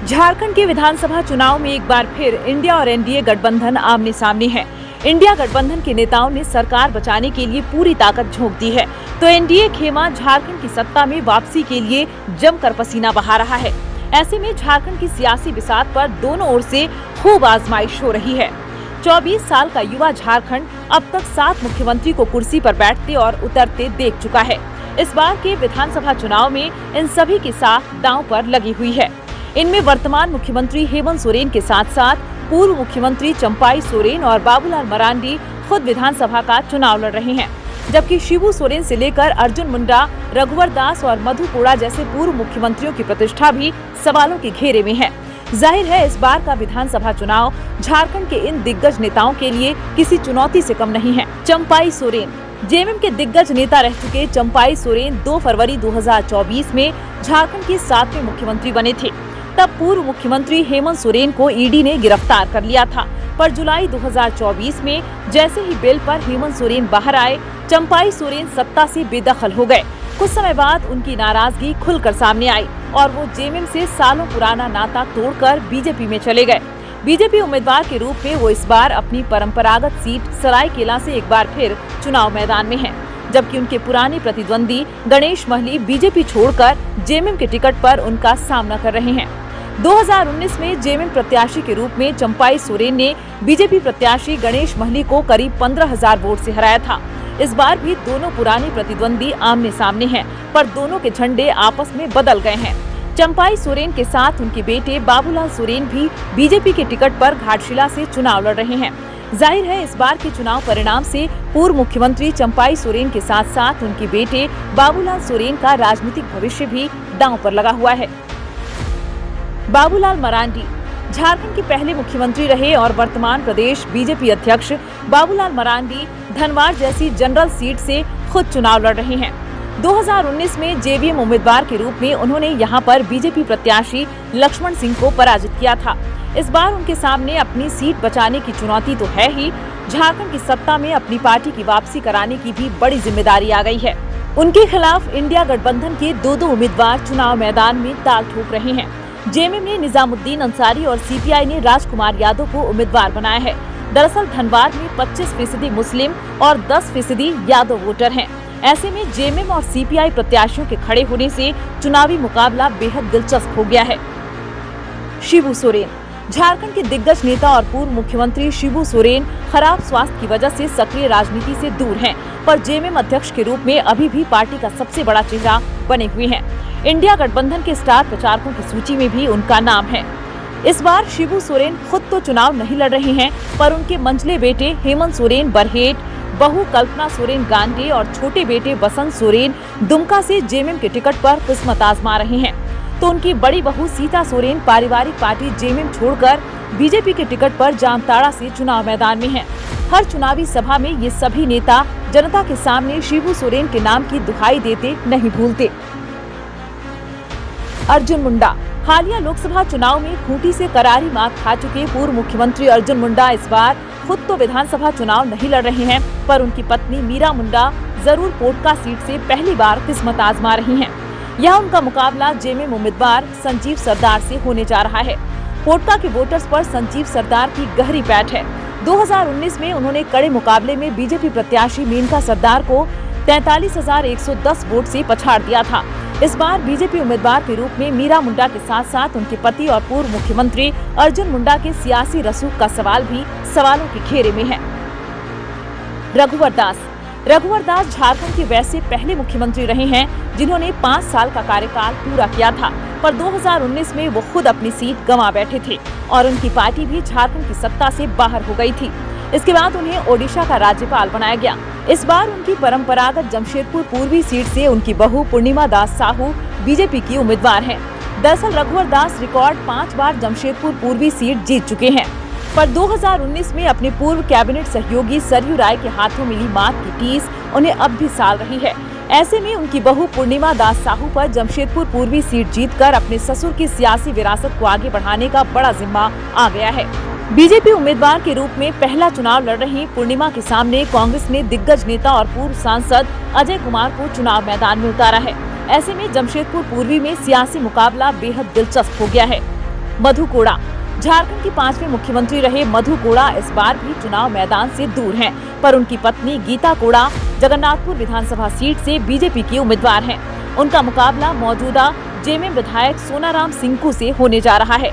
झारखंड के विधानसभा चुनाव में एक बार फिर इंडिया और एनडीए गठबंधन आमने सामने है। इंडिया गठबंधन के नेताओं ने सरकार बचाने के लिए पूरी ताकत झोंक दी है, तो एनडीए खेमा झारखंड की सत्ता में वापसी के लिए जमकर पसीना बहा रहा है। ऐसे में झारखंड की सियासी बिसात पर दोनों ओर से खूब आजमाइश हो रही है। 24 साल का युवा झारखंड अब तक 7 मुख्यमंत्री को कुर्सी पर बैठते और उतरते देख चुका है। इस बार के विधानसभा चुनाव में इन सभी की साख दांव पर लगी हुई है। इनमें वर्तमान मुख्यमंत्री हेमंत सोरेन के साथ साथ पूर्व मुख्यमंत्री चंपाई सोरेन और बाबूलाल मरांडी खुद विधानसभा का चुनाव लड़ रहे हैं, जबकि शिबू सोरेन से लेकर अर्जुन मुंडा, रघुवर दास और मधु कोड़ा जैसे पूर्व मुख्यमंत्रियों की प्रतिष्ठा भी सवालों के घेरे में है। जाहिर है इस बार का विधानसभा चुनाव झारखंड के इन दिग्गज नेताओं के लिए किसी चुनौती से कम नहीं है। चंपाई सोरेन जेएमएम के दिग्गज नेता रह चुके चंपाई सोरेन 2 फरवरी 2024 में झारखंड के 7वें मुख्यमंत्री बने थे। तब पूर्व मुख्यमंत्री हेमंत सोरेन को ईडी ने गिरफ्तार कर लिया था, पर जुलाई 2024 में जैसे ही बेल पर हेमंत सोरेन बाहर आए, चंपाई सोरेन सत्ता से बेदखल हो गए। कुछ समय बाद उनकी नाराजगी खुलकर सामने आई और वो जेएमएम से सालों पुराना नाता तोड़कर बीजेपी में चले गए। बीजेपी उम्मीदवार के रूप में वो इस बार अपनी परंपरागत सीट सरायकेला से एक बार फिर चुनाव मैदान में हैं, जबकि उनके पुराने प्रतिद्वंदी गणेश महली बीजेपी छोड़कर जेएमएम के टिकट पर उनका सामना कर रहे हैं। 2019 में जेएमएम प्रत्याशी के रूप में चंपाई सोरेन ने बीजेपी प्रत्याशी गणेश महली को करीब 15,000 वोट से हराया था। इस बार भी दोनों पुराने प्रतिद्वंदी आमने सामने हैं, पर दोनों के झंडे आपस में बदल गए हैं। चंपाई सोरेन के साथ उनके बेटे बाबूलाल सोरेन भी बीजेपी के टिकट पर घाटशिला से चुनाव लड़ रहे हैं। जाहिर है इस बार के चुनाव परिणाम से पूर्व मुख्यमंत्री चंपाई सोरेन के साथ साथ उनके बेटे बाबूलाल सोरेन का राजनीतिक भविष्य भी दांव पर लगा हुआ है। बाबूलाल मरांडी झारखंड के पहले मुख्यमंत्री रहे और वर्तमान प्रदेश बीजेपी अध्यक्ष बाबूलाल मरांडी धनवार जैसी जनरल सीट से खुद चुनाव लड़ रहे हैं। 2019 में जेवीएम उम्मीदवार के रूप में उन्होंने यहां पर बीजेपी प्रत्याशी लक्ष्मण सिंह को पराजित किया था। इस बार उनके सामने अपनी सीट बचाने की चुनौती तो है ही, झारखंड की सत्ता में अपनी पार्टी की वापसी कराने की भी बड़ी जिम्मेदारी आ गई है। उनके खिलाफ इंडिया गठबंधन के दो उम्मीदवार चुनाव मैदान में ताल ठोक रहे हैं। जेएमएम ने निजामुद्दीन अंसारी और सीपीआई ने राजकुमार यादव को उम्मीदवार बनाया है। दरअसल धनबाद में 25% मुस्लिम और 10% यादव वोटर हैं। ऐसे में जेएमएम और सीपीआई प्रत्याशियों के खड़े होने से चुनावी मुकाबला बेहद दिलचस्प हो गया है। शिबू सोरेन झारखंड के दिग्गज नेता और पूर्व मुख्यमंत्री शिबू सोरेन खराब स्वास्थ्य की वजह से सक्रिय राजनीति से दूर हैं, पर जेएमएम अध्यक्ष के रूप में अभी भी पार्टी का सबसे बड़ा चेहरा बने हुए हैं। इंडिया गठबंधन के स्टार प्रचारकों की सूची में भी उनका नाम है। इस बार शिबू सोरेन खुद तो चुनाव नहीं लड़ रहे हैं, पर उनके मंझले बेटे हेमंत सोरेन बरहेट, बहू कल्पना सोरेन गांडे और छोटे बेटे बसंत सोरेन दुमका से जेएमएम के टिकट पर किस्मत आजमा रहे हैं, तो उनकी बड़ी बहू सीता सोरेन पारिवारिक पार्टी जेएमएम छोड़कर बीजेपी के टिकट पर जामताड़ा से चुनाव मैदान में हैं। हर चुनावी सभा में ये सभी नेता जनता के सामने शिबू सोरेन के नाम की दुहाई देते नहीं भूलते। अर्जुन मुंडा हालिया लोकसभा चुनाव में खूंटी से करारी मात खा चुके पूर्व मुख्यमंत्री अर्जुन मुंडा इस बार खुद तो विधानसभा चुनाव नहीं लड़ रहे हैं, पर उनकी पत्नी मीरा मुंडा जरूर पोटका सीट से पहली बार किस्मत आजमा रही हैं। यहाँ उनका मुकाबला जेएमएम उम्मीदवार संजीव सरदार से होने जा रहा है। पोटका के वोटर्स पर संजीव सरदार की गहरी पैठ है। 2019 में उन्होंने कड़े मुकाबले में बीजेपी प्रत्याशी मेनका सरदार को 43,110 वोट से पछाड़ दिया था। इस बार बीजेपी उम्मीदवार के रूप में मीरा मुंडा के साथ साथ उनके पति और पूर्व मुख्यमंत्री अर्जुन मुंडा के सियासी रसूख का सवाल भी सवालों के घेरे में है। रघुवर दास झारखंड के वैसे पहले मुख्यमंत्री रहे हैं जिन्होंने 5 साल का कार्यकाल पूरा किया था, पर 2019 में वो खुद अपनी सीट गंवा बैठे थे और उनकी पार्टी भी झारखंड की सत्ता से बाहर हो गई थी। इसके बाद उन्हें ओडिशा का राज्यपाल बनाया गया। इस बार उनकी परंपरागत जमशेदपुर पूर्वी सीट से उनकी बहू पूर्णिमा दास साहू बीजेपी की उम्मीदवार हैं। दरअसल रघुवर दास रिकॉर्ड 5 बार जमशेदपुर पूर्वी सीट जीत चुके हैं, पर 2019 में अपने पूर्व कैबिनेट सहयोगी सरयू राय के हाथों मिली मात की टीस उन्हें अब भी साल रही है। ऐसे में उनकी बहू पूर्णिमा दास साहू पर जमशेदपुर पूर्वी सीट जीतकर अपने ससुर की सियासी विरासत को आगे बढ़ाने का बड़ा जिम्मा आ गया है। बीजेपी उम्मीदवार के रूप में पहला चुनाव लड़ रही पूर्णिमा के सामने कांग्रेस ने दिग्गज नेता और पूर्व सांसद अजय कुमार को चुनाव मैदान में उतारा है। ऐसे में जमशेदपुर पूर्वी में सियासी मुकाबला बेहद दिलचस्प हो गया है। मधु कोड़ा। झारखंड की 5वें मुख्यमंत्री रहे मधु कोड़ा इस बार भी चुनाव मैदान से दूर हैं, पर उनकी पत्नी गीता कोड़ा जगन्नाथपुर विधानसभा सीट से बीजेपी की उम्मीदवार हैं। उनका मुकाबला मौजूदा जेएमएम विधायक सोनाराम सिंकू से होने जा रहा है।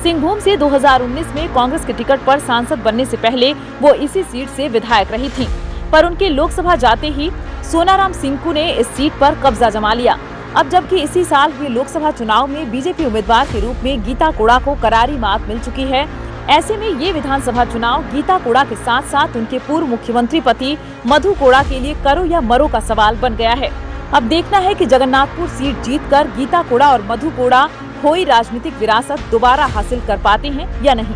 सिंहभूम से 2019 में कांग्रेस के टिकट पर सांसद बनने से पहले वो इसी सीट से विधायक रही थीं, पर उनके लोकसभा जाते ही सोनाराम सिंकू ने इस सीट पर कब्जा जमा लिया। अब जबकि इसी साल हुए लोकसभा चुनाव में बीजेपी उम्मीदवार के रूप में गीता कोड़ा को करारी मात मिल चुकी है, ऐसे में ये विधानसभा चुनाव गीता कोड़ा के साथ साथ उनके पूर्व मुख्यमंत्री पति मधु कोड़ा के लिए करो या मरो का सवाल बन गया है। अब देखना है कि जगन्नाथपुर सीट जीतकर गीता कोड़ा और मधु कोड़ा खोई राजनीतिक विरासत दोबारा हासिल कर पाते हैं या नहीं।